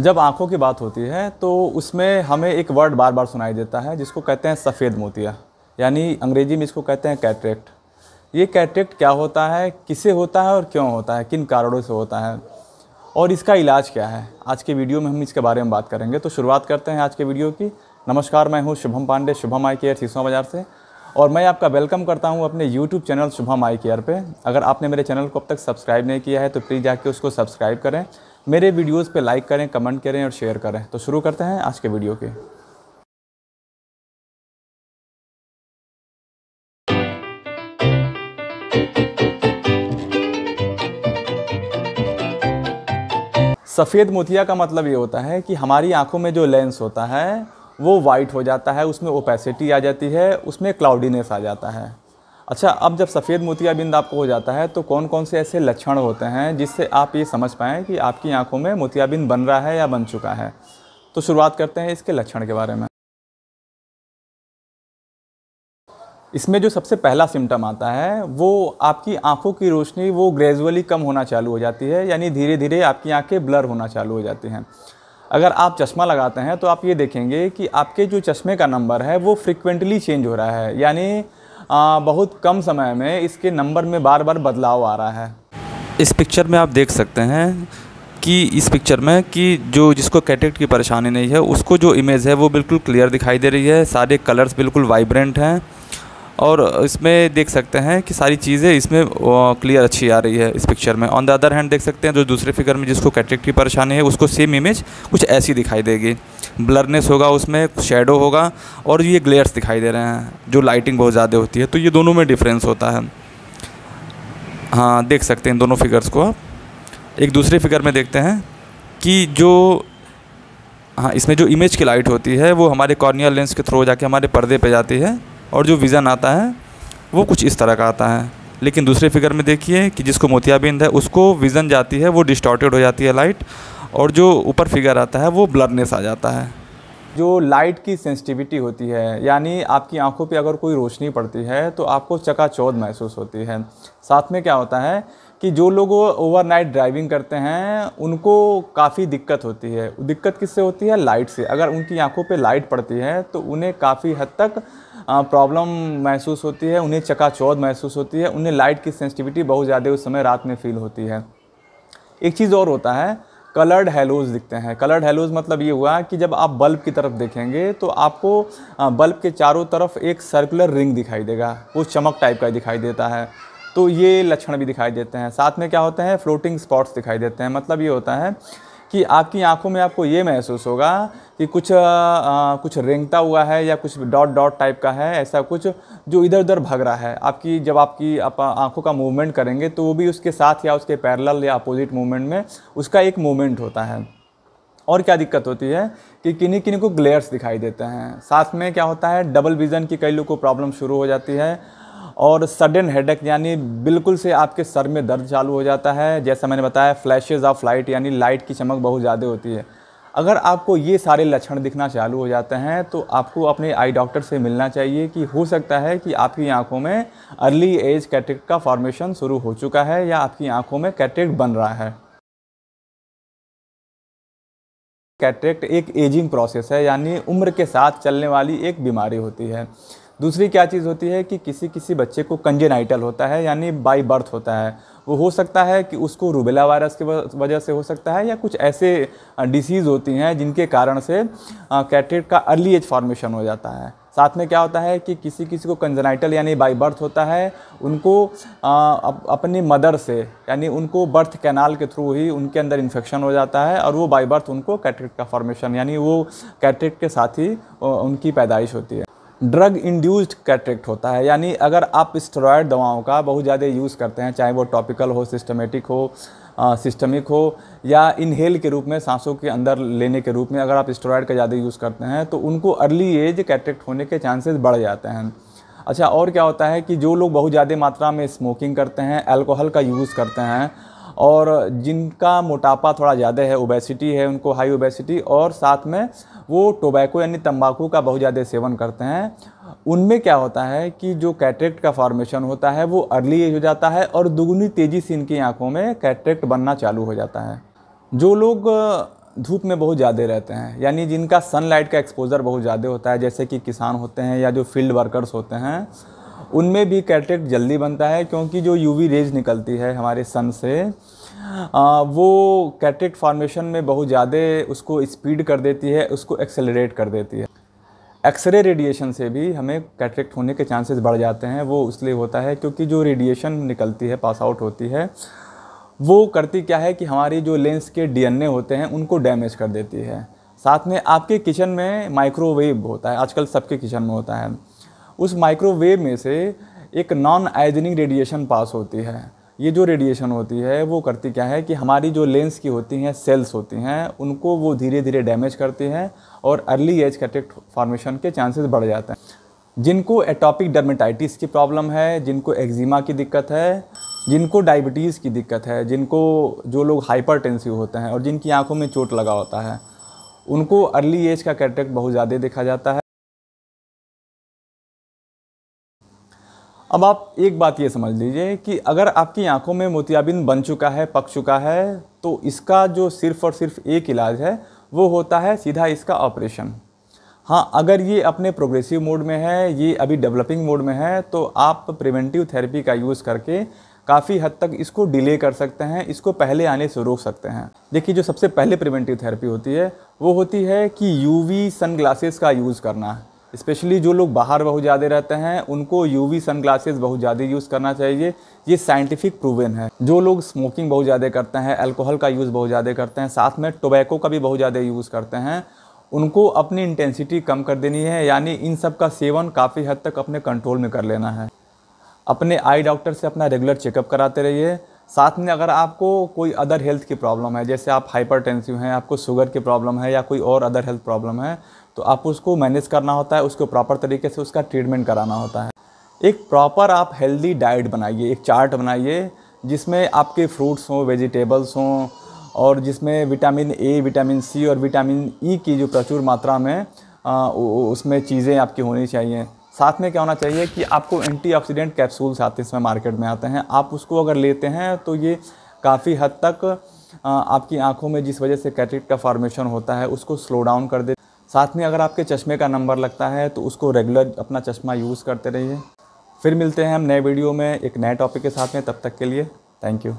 जब आँखों की बात होती है तो उसमें हमें एक वर्ड बार बार सुनाई देता है जिसको कहते हैं सफ़ेद मोतिया, यानी अंग्रेजी में इसको कहते हैं कैटरेक्ट। ये कैटरेक्ट क्या होता है, किसे होता है और क्यों होता है, किन कारणों से होता है और इसका इलाज क्या है, आज के वीडियो में हम इसके बारे में बात करेंगे। तो शुरुआत करते हैं आज के वीडियो की। नमस्कार, मैं हूँ शुभम पांडे, शुभम आई केयर सीसों बाज़ार से, और मैं आपका वेलकम करता हूं अपने YouTube चैनल शुभम आई केयर पे। अगर आपने मेरे चैनल को अब तक सब्सक्राइब नहीं किया है तो प्लीज़ जाके उसको सब्सक्राइब करें, मेरे वीडियोस पे लाइक करें, कमेंट करें और शेयर करें। तो शुरू करते हैं आज के वीडियो के। सफ़ेद मोतिया का मतलब ये होता है कि हमारी आंखों में जो लेंस होता है वो वाइट हो जाता है, उसमें ओपेसिटी आ जाती है, उसमें क्लाउडीनेस आ जाता है। अच्छा, अब जब सफ़ेद मोतियाबिंद आपको हो जाता है तो कौन कौन से ऐसे लक्षण होते हैं जिससे आप ये समझ पाएँ कि आपकी आंखों में मोतियाबिंद बन रहा है या बन चुका है। तो शुरुआत करते हैं इसके लक्षण के बारे में। इसमें जो सबसे पहला सिम्टम आता है वो आपकी आंखों की रोशनी वो ग्रेजुअली कम होना चालू हो जाती है, यानी धीरे धीरे आपकी आंखें ब्लर होना चालू हो जाती हैं। अगर आप चश्मा लगाते हैं तो आप ये देखेंगे कि आपके जो चश्मे का नंबर है वो फ्रिक्वेंटली चेंज हो रहा है, यानी बहुत कम समय में इसके नंबर में बार बार बदलाव आ रहा है। इस पिक्चर में आप देख सकते हैं कि इस पिक्चर में कि जिसको कैटरेक्ट की परेशानी नहीं है उसको जो इमेज है वो बिल्कुल क्लियर दिखाई दे रही है, सारे कलर्स बिल्कुल वाइब्रेंट हैं और इसमें देख सकते हैं कि सारी चीज़ें इसमें क्लियर अच्छी आ रही है इस पिक्चर में। ऑन द अदर हैंड देख सकते हैं जो दूसरे फिगर में जिसको कैटरेक्ट की परेशानी है उसको सेम इमेज कुछ ऐसी दिखाई देगी, ब्लरनेस होगा, उसमें शेडो होगा और ये ग्लेयर्स दिखाई दे रहे हैं, जो लाइटिंग बहुत ज़्यादा होती है। तो ये दोनों में डिफरेंस होता है। हाँ, देख सकते हैं इन दोनों फिगर्स को आप। एक दूसरे फिगर में देखते हैं कि इसमें जो इमेज की लाइट होती है वो हमारे कॉर्नियल लेंस के थ्रू जाके हमारे पर्दे पे जाती है और जो विज़न आता है वो कुछ इस तरह का आता है। लेकिन दूसरे फिगर में देखिए कि जिसको मोतियाबिंद है उसको विज़न जाती है वो डिस्टॉर्टेड हो जाती है लाइट, और जो ऊपर फिगर आता है वो ब्लरनेस आ जाता है। जो लाइट की सेंसिटिविटी होती है, यानी आपकी आंखों पे अगर कोई रोशनी पड़ती है तो आपको चकाचौंध महसूस होती है। साथ में क्या होता है कि जो लोग ओवरनाइट ड्राइविंग करते हैं उनको काफ़ी दिक्कत होती है। दिक्कत किससे होती है? लाइट से। अगर उनकी आंखों पे लाइट पड़ती है तो उन्हें काफ़ी हद तक प्रॉब्लम महसूस होती है, उन्हें चकाचौंध महसूस होती है, उन्हें लाइट की सेंसिटिविटी बहुत ज़्यादा उस समय रात में फील होती है। एक चीज़ और होता है, कलर्ड हेलोज दिखते हैं। कलर्ड हेलोज मतलब ये हुआ कि जब आप बल्ब की तरफ देखेंगे तो आपको बल्ब के चारों तरफ एक सर्कुलर रिंग दिखाई देगा, वो चमक टाइप का दिखाई देता है। तो ये लक्षण भी दिखाई देते हैं। साथ में क्या होता है, फ्लोटिंग स्पॉट्स दिखाई देते हैं। मतलब ये होता है कि आपकी आंखों में आपको ये महसूस होगा कि कुछ रेंगता हुआ है या कुछ डॉट डॉट टाइप का है, ऐसा कुछ जो इधर उधर भाग रहा है। जब आपकी आंखों का मूवमेंट करेंगे तो वो भी उसके साथ या उसके पैरेलल या अपोजिट मूवमेंट में उसका एक मूवमेंट होता है। और क्या दिक्कत होती है कि किन्हीं किन्हीं को ग्लेयर्स दिखाई देते हैं। साथ में क्या होता है, डबल विज़न की कई लोगों को प्रॉब्लम शुरू हो जाती है, और सडन हेडेक, यानी बिल्कुल से आपके सर में दर्द चालू हो जाता है। जैसा मैंने बताया, फ्लैशेस ऑफ लाइट, यानी लाइट की चमक बहुत ज़्यादा होती है। अगर आपको ये सारे लक्षण दिखना चालू हो जाते हैं तो आपको अपने आई डॉक्टर से मिलना चाहिए कि हो सकता है कि आपकी आंखों में अर्ली एज कैटरेक्ट का फॉर्मेशन शुरू हो चुका है या आपकी आंखों में कैटरेक्ट बन रहा है। कैटरेक्ट एक एजिंग प्रोसेस है, यानी उम्र के साथ चलने वाली एक बीमारी होती है। दूसरी क्या चीज़ होती है कि किसी बच्चे को कंजेनाइटल होता है, यानी बाय बर्थ होता है। वो हो सकता है कि उसको रूबेला वायरस की वजह से हो सकता है, या कुछ ऐसे डिसीज़ होती हैं जिनके कारण से कैटरेक्ट का अर्ली एज फॉर्मेशन हो जाता है। साथ में क्या होता है कि किसी को कंजेनाइटल यानी बाय बर्थ होता है, उनको अपनी मदर से, यानी उनको बर्थ कैनाल के थ्रू ही उनके अंदर इन्फेक्शन हो जाता है और वो बाय बर्थ उनको कैटरेक्ट का फॉर्मेशन, यानी वो कैटरेक्ट के साथ ही उनकी पैदाइश होती है। ड्रग इंड्यूस्ड कैटरेक्ट होता है, यानी अगर आप स्टेरॉयड दवाओं का बहुत ज़्यादा यूज़ करते हैं, चाहे वो टॉपिकल हो, सिस्टमिक हो या इनहेल के रूप में, सांसों के अंदर लेने के रूप में, अगर आप स्टेरॉयड का ज़्यादा यूज़ करते हैं तो उनको अर्ली एज कैटरेक्ट होने के चांसेस बढ़ जाते हैं। अच्छा, और क्या होता है कि जो लोग बहुत ज़्यादा मात्रा में स्मोकिंग करते हैं, अल्कोहल का यूज़ करते हैं, और जिनका मोटापा थोड़ा ज़्यादा है, ओबेसिटी है, उनको हाई ओबेसिटी, और साथ में वो टोबैको यानी तंबाकू का बहुत ज़्यादा सेवन करते हैं, उनमें क्या होता है कि जो कैटरेक्ट का फॉर्मेशन होता है वो अर्ली एज हो जाता है और दुगनी तेज़ी से इनकी आंखों में कैटरेक्ट बनना चालू हो जाता है। जो लोग धूप में बहुत ज़्यादा रहते हैं, यानी जिनका सनलाइट का एक्सपोज़र बहुत ज़्यादा होता है, जैसे कि किसान होते हैं या जो फील्ड वर्कर्स होते हैं, उनमें भी कैटरेक्ट जल्दी बनता है, क्योंकि जो यूवी रेज निकलती है हमारे सन से वो कैटरेक्ट फॉर्मेशन में बहुत ज़्यादा उसको स्पीड कर देती है, उसको एक्सेलरेट कर देती है। एक्सरे रेडिएशन से भी हमें कैटरेक्ट होने के चांसेस बढ़ जाते हैं। वो इसलिए होता है क्योंकि जो रेडिएशन निकलती है, पास आउट होती है, वो करती क्या है कि हमारी जो लेंस के डीएनए होते हैं उनको डैमेज कर देती है। साथ में आपके किचन में माइक्रोवेव होता है, आजकल सबके किचन में होता है। उस माइक्रोवेव में से एक नॉन आयोनिक रेडिएशन पास होती है। ये जो रेडिएशन होती है वो करती क्या है कि हमारी जो लेंस की होती हैं सेल्स होती हैं, उनको वो धीरे धीरे डैमेज करती हैं और अर्ली एज कैटरेक्ट फॉर्मेशन के चांसेस बढ़ जाते हैं। जिनको एटॉपिक डर्मेटाइटिस की प्रॉब्लम है, जिनको एक्जिमा की दिक्कत है, जिनको डायबिटीज़ की दिक्कत है, जिनको जो लोग हाइपरटेंसिव होते हैं और जिनकी आंखों में चोट लगा होता है, उनको अर्ली एज का कैटरेक्ट बहुत ज़्यादा देखा जाता है। अब आप एक बात ये समझ लीजिए कि अगर आपकी आंखों में मोतियाबिंद बन चुका है, पक चुका है, तो इसका जो सिर्फ़ और सिर्फ एक इलाज है वो होता है सीधा इसका ऑपरेशन। हाँ, अगर ये अपने प्रोग्रेसिव मोड में है, ये अभी डेवलपिंग मोड में है, तो आप प्रिवेंटिव थेरेपी का यूज़ करके काफ़ी हद तक इसको डिले कर सकते हैं, इसको पहले आने से रोक सकते हैं। देखिए, जो सबसे पहले प्रिवेंटिव थेरेपी होती है वो होती है कि यूवी सन ग्लासेस का यूज़ करना। स्पेशली जो लोग बाहर बहुत ज़्यादा रहते हैं उनको यूवी सन ग्लासेस बहुत ज़्यादा यूज़ करना चाहिए, ये साइंटिफिक प्रूवन है। जो लोग स्मोकिंग बहुत ज़्यादा करते हैं, अल्कोहल का यूज़ बहुत ज़्यादा करते हैं, साथ में टोबैको का भी बहुत ज़्यादा यूज़ करते हैं, उनको अपनी इंटेंसिटी कम कर देनी है, यानी इन सब का सेवन काफ़ी हद तक अपने कंट्रोल में कर लेना है। अपने आई डॉक्टर से अपना रेगुलर चेकअप कराते रहिए। साथ में अगर आपको कोई अदर हेल्थ की प्रॉब्लम है, जैसे आप हाइपरटेंसिव हैं, आपको शुगर की प्रॉब्लम है या कोई और अदर हेल्थ प्रॉब्लम है, तो आप उसको मैनेज करना होता है, उसको प्रॉपर तरीके से उसका ट्रीटमेंट कराना होता है। एक प्रॉपर आप हेल्दी डाइट बनाइए, एक चार्ट बनाइए जिसमें आपके फ्रूट्स हों, वेजिटेबल्स हों, और जिसमें विटामिन ए, विटामिन सी और विटामिन ई की जो प्रचुर मात्रा में उसमें चीज़ें आपकी होनी चाहिए। साथ में क्या होना चाहिए कि आपको एंटीऑक्सीडेंट कैप्सूल्स आते हैं, इसमें मार्केट में आते हैं, आप उसको अगर लेते हैं तो ये काफ़ी हद तक आपकी आंखों में जिस वजह से कैटरेक्ट का फॉर्मेशन होता है उसको स्लो डाउन कर दे। साथ में अगर आपके चश्मे का नंबर लगता है तो उसको रेगुलर अपना चश्मा यूज़ करते रहिए। फिर मिलते हैं हम नए वीडियो में एक नए टॉपिक के साथ में, तब तक के लिए थैंक यू।